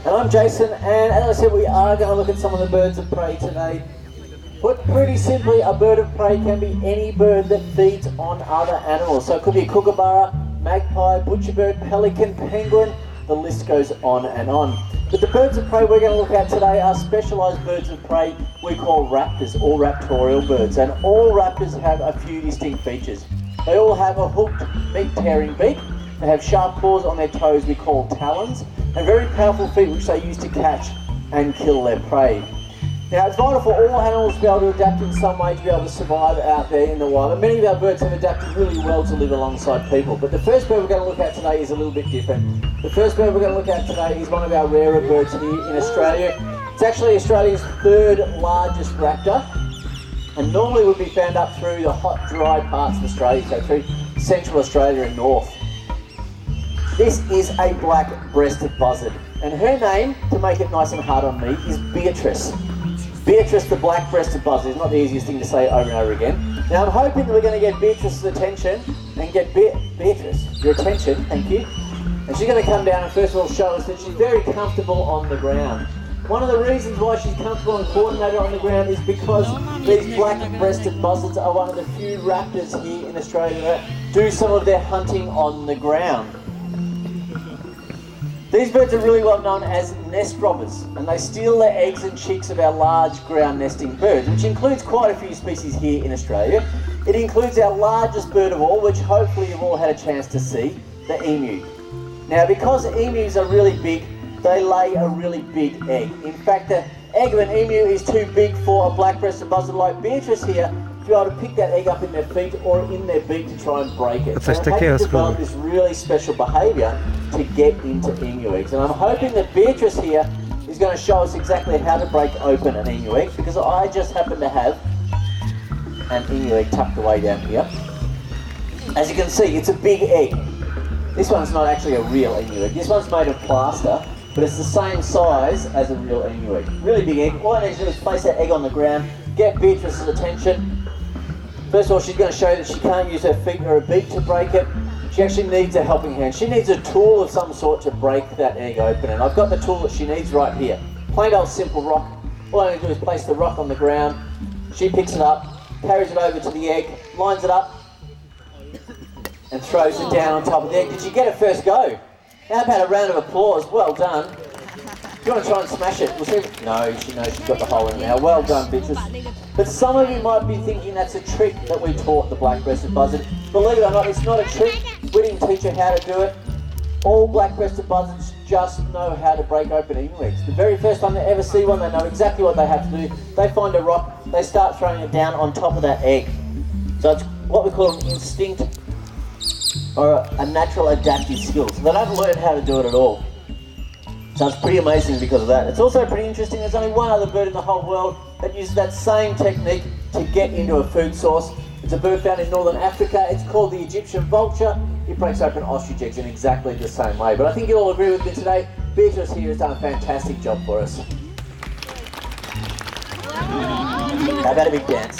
And I'm Jason, and as I said, we are going to look at some of the birds of prey today. Put pretty simply, a bird of prey can be any bird that feeds on other animals. So it could be a kookaburra, magpie, butcherbird, pelican, penguin, the list goes on and on. But the birds of prey we're going to look at today are specialised birds of prey we call raptors, or raptorial birds. And all raptors have a few distinct features. They all have a hooked, meat-tearing beak. They have sharp claws on their toes we call talons, and very powerful feet which they use to catch and kill their prey. Now, it's vital for all animals to be able to adapt in some way to be able to survive out there in the wild. And many of our birds have adapted really well to live alongside people. But the first bird we're going to look at today is a little bit different. The first bird we're going to look at today is one of our rarer birds here in Australia. It's actually Australia's third largest raptor, and normally would be found up through the hot, dry parts of Australia, so through central Australia and north. This is a black-breasted buzzard, and her name, to make it nice and hard on me, is Beatrice. Beatrice the black-breasted buzzard is not the easiest thing to say over and over again. Now I'm hoping that we're going to get Beatrice's attention and get Beatrice, your attention, thank you. And she's going to come down and first of all show us that she's very comfortable on the ground. One of the reasons why she's comfortable and coordinated on the ground is because these black-breasted buzzards are one of the few raptors here in Australia that do some of their hunting on the ground. These birds are really well known as nest robbers, and they steal the eggs and chicks of our large ground nesting birds, which includes quite a few species here in Australia. It includes our largest bird of all, which hopefully you've all had a chance to see, the emu. Now, because emus are really big, they lay a really big egg. In fact, the egg of an emu is too big for a black-breasted buzzard like Beatrice here to be able to pick that egg up in their feet or in their beak to try and break it. So they have to develop this really special behaviour to get into emu eggs. And I'm hoping that Beatrice here is going to show us exactly how to break open an emu egg, because I just happen to have an emu egg tucked away down here. As you can see, it's a big egg. This one's not actually a real emu egg. This one's made of plaster, but it's the same size as a real emu egg. Really big egg. All I need to do is place that egg on the ground, get Beatrice's attention. First of all, she's going to show you that she can't use her feet or her beak to break it. She actually needs a helping hand. She needs a tool of some sort to break that egg open, and I've got the tool that she needs right here. Plain old simple rock. All I need to do is place the rock on the ground. She picks it up, carries it over to the egg, lines it up, and throws it down on top of the egg. Did you get it first go? How about a round of applause? Well done. Do you want to try and smash it? We'll see. No, she knows she's got the hole in it now. Well done, Beatrice. But some of you might be thinking that's a trick that we taught the black-breasted buzzard. Believe it or not, it's not a trick. We didn't teach her how to do it. All black-breasted buzzards just know how to break open emu eggs. The very first time they ever see one, they know exactly what they have to do. They find a rock, they start throwing it down on top of that egg. So it's what we call an instinct or a natural adaptive skill. So they don't learn how to do it at all. So it's pretty amazing because of that. It's also pretty interesting, there's only one other bird in the whole world that uses that same technique to get into a food source. It's a bird found in northern Africa. It's called the Egyptian vulture. It breaks open ostrich eggs in exactly the same way. But I think you'll all agree with me today, Beatrice here has done a fantastic job for us. How about a big dance?